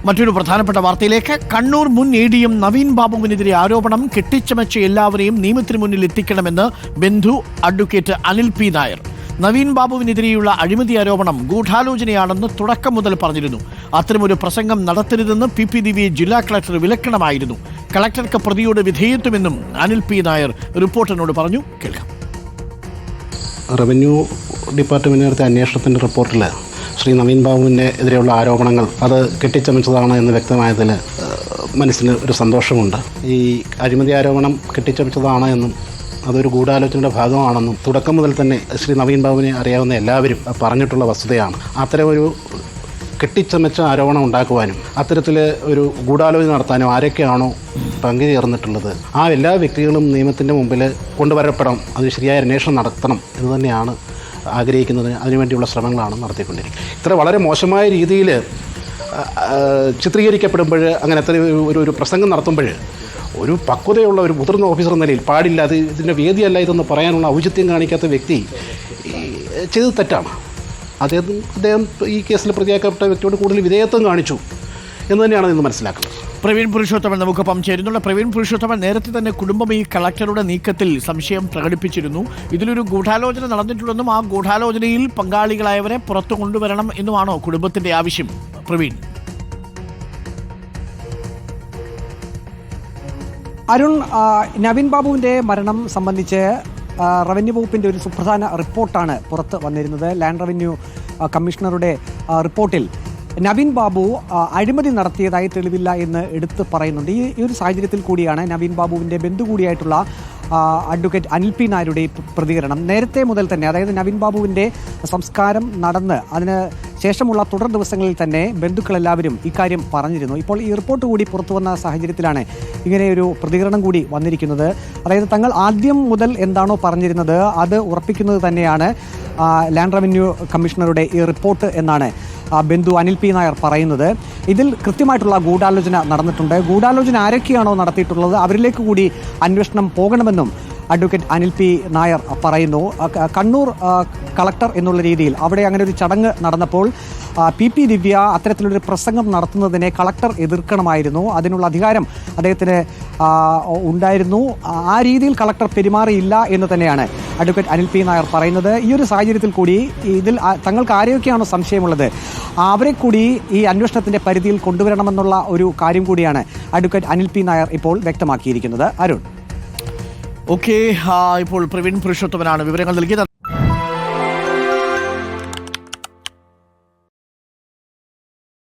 മറ്റൊരു പ്രധാനപ്പെട്ട വാർത്തയിലേക്ക്. കണ്ണൂർ മുൻ ADM നവീൻ ബാബുവിനെതിരെ ആരോപണം കെട്ടിച്ചമച്ച എല്ലാവരെയും നിയമത്തിന് മുന്നിൽ എത്തിക്കണമെന്ന് ബന്ധു അഡ്വക്കേറ്റ് അനിൽ പി നായർ. നവീൻ ബാബുവിനെതിരെയുള്ള അഴിമതി ആരോപണം ഗൂഢാലോചനയാണെന്ന് തുടക്കം മുതൽ പറഞ്ഞിരുന്നു. അത്തരമൊരു പ്രസംഗം നടത്തരുതെന്ന് PP ദിവ്യയെ ജില്ലാ കളക്ടർ വിലക്കണമായിരുന്നു. കളക്ടർക്ക് പ്രതിയോട് വിധേയത്വമെന്നും അനിൽ പി നായർ റിപ്പോർട്ടറിനോട് പറഞ്ഞു. കേൾക്കാം. റവന്യൂ ഡിപ്പാർട്ട്മെൻറ്റ് നടത്തിയ അന്വേഷണത്തിൻ്റെ റിപ്പോർട്ടിൽ ശ്രീ നവീൻ ബാബുവിൻ്റെ എതിരെയുള്ള ആരോപണങ്ങൾ അത് കെട്ടിച്ചമച്ചതാണ് എന്ന് വ്യക്തമായതിൽ മനസ്സിന് ഒരു സന്തോഷമുണ്ട്. ഈ അഴിമതി ആരോപണം കെട്ടിച്ചമച്ചതാണ് എന്നും അതൊരു ഗൂഢാലോചനയുടെ ഭാഗമാണെന്നും തുടക്കം മുതൽ തന്നെ ശ്രീ നവീൻ ബാബുവിനെ അറിയാവുന്ന എല്ലാവരും പറഞ്ഞിട്ടുള്ള വസ്തുതയാണ്. അത്തരമൊരു കെട്ടിച്ചമച്ച ആരോപണം ഉണ്ടാക്കുവാനും അത്തരത്തിൽ ഒരു ഗൂഢാലോചന നടത്താനും ആരൊക്കെയാണോ പങ്കുചേർന്നിട്ടുള്ളത് ആ എല്ലാ വ്യക്തികളും നിയമത്തിൻ്റെ മുമ്പിൽ കൊണ്ടുവരപ്പെടണം. അത് ശരിയായ അന്വേഷണം നടത്തണം എന്ന് തന്നെയാണ് ആഗ്രഹിക്കുന്നതിന് അതിനുവേണ്ടിയുള്ള ശ്രമങ്ങളാണ് നടത്തിക്കൊണ്ടിരിക്കുന്നത്. ഇത്ര വളരെ മോശമായ രീതിയിൽ ചിത്രീകരിക്കപ്പെടുമ്പോൾ അങ്ങനത്തെ ഒരു പ്രസംഗം നടത്തുമ്പോൾ ഒരു പക്വതയുള്ള ഒരു മുതിർന്ന ഓഫീസർ എന്ന നിലയിൽ പാടില്ല, അത് ഇതിൻ്റെ വേദിയല്ല ഇതെന്ന് പറയാനുള്ള ഔചിത്യം കാണിക്കാത്ത വ്യക്തി ചെയ്ത് തെറ്റാണ്. അദ്ദേഹം ഈ കേസിൽ പ്രതിയാക്കപ്പെട്ട വ്യക്തിയോട് കൂടുതൽ വിധേയത്വം കാണിച്ചു എന്ന് തന്നെയാണ് ഇന്ന് മനസ്സിലാക്കുന്നത്. പ്രവീൺ പുരുഷോത്തമൻ നമുക്കൊപ്പം ചേരുന്നുള്ള. പ്രവീൺ പുരുഷോത്തമൻ, നേരത്തെ തന്നെ കുടുംബം ഈ കളക്ടറുടെ നീക്കത്തിൽ സംശയം പ്രകടിപ്പിച്ചിരുന്നു. ഇതിലൊരു ഗൂഢാലോചന നടന്നിട്ടുണ്ടെന്നും ആ ഗൂഢാലോചനയിൽ പങ്കാളികളായവരെ പുറത്തു കൊണ്ടുവരണം എന്നുമാണോ കുടുംബത്തിന്റെ ആവശ്യം? പ്രവീൺ. അരുൺ, നവീൻ ബാബുവിൻ്റെ മരണം സംബന്ധിച്ച് റവന്യൂ വകുപ്പിൻ്റെ ഒരു സുപ്രധാന റിപ്പോർട്ടാണ് പുറത്ത് വന്നിരുന്നത്. ലാൻഡ് റവന്യൂ കമ്മീഷണറുടെ റിപ്പോർട്ടിൽ നവീൻ ബാബു അഴിമതി നടത്തിയതായി തെളിവില്ല എന്ന് എടുത്ത് പറയുന്നുണ്ട്. ഈ ഒരു സാഹചര്യത്തിൽ കൂടിയാണ് നവീൻ ബാബുവിൻ്റെ ബന്ധു കൂടിയായിട്ടുള്ള അഡ്വക്കേറ്റ് അനിൽ പി നായരുടെ പ്രതികരണം. നേരത്തെ മുതൽ തന്നെ, അതായത് നവീൻ ബാബുവിൻ്റെ സംസ്കാരം നടന്ന് അതിന് ശേഷമുള്ള തുടർ ദിവസങ്ങളിൽ തന്നെ ബന്ധുക്കളെല്ലാവരും ഇക്കാര്യം പറഞ്ഞിരുന്നു. ഇപ്പോൾ ഈ റിപ്പോർട്ട് കൂടി പുറത്തു വന്ന സാഹചര്യത്തിലാണ് ഇങ്ങനെയൊരു പ്രതികരണം കൂടി വന്നിരിക്കുന്നത്. അതായത് തങ്ങൾ ആദ്യം മുതൽ എന്താണോ പറഞ്ഞിരുന്നത് അത് ഉറപ്പിക്കുന്നത് തന്നെയാണ് ലാൻഡ് റവന്യൂ കമ്മീഷണറുടെ ഈ റിപ്പോർട്ട് എന്നാണ് ബന്ധു അനിൽ പി നായർ പറയുന്നത്. ഇതിൽ കൃത്യമായിട്ടുള്ള ഗൂഢാലോചന നടന്നിട്ടുണ്ട്. ഗൂഢാലോചന ആരൊക്കെയാണോ നടത്തിയിട്ടുള്ളത് അവരിലേക്ക് കൂടി അന്വേഷണം പോകണമെന്നും അഡ്വക്കേറ്റ് അനിൽ പി നായർ പറയുന്നു. കണ്ണൂർ കളക്ടർ എന്നുള്ള രീതിയിൽ അവിടെ അങ്ങനെ ഒരു ചടങ്ങ് നടന്നപ്പോൾ PP ദിവ്യ അത്തരത്തിലൊരു പ്രസംഗം നടത്തുന്നതിനെ കളക്ടർ എതിർക്കണമായിരുന്നു. അതിനുള്ള അധികാരം അദ്ദേഹത്തിന് ഉണ്ടായിരുന്നു. ആ രീതിയിൽ കളക്ടർ പെരുമാറിയില്ല എന്ന് തന്നെയാണ് അഡ്വക്കേറ്റ് അനിൽ പി നായർ പറയുന്നത്. ഈ ഒരു സാഹചര്യത്തിൽ കൂടി ഇതിൽ തങ്ങൾക്ക് ആരെയൊക്കെയാണോ സംശയമുള്ളത് അവരെ കൂടി ഈ അന്വേഷണത്തിൻ്റെ പരിധിയിൽ കൊണ്ടുവരണമെന്നുള്ള ഒരു കാര്യം കൂടിയാണ് അഡ്വക്കേറ്റ് അനിൽ പി നായർ ഇപ്പോൾ വ്യക്തമാക്കിയിരിക്കുന്നത്. അരുൺ. ഓക്കെ, ഇപ്പോൾ പ്രവീൺ പുരുഷോത്തമനാണ് വിവരങ്ങൾ നൽകിയത്.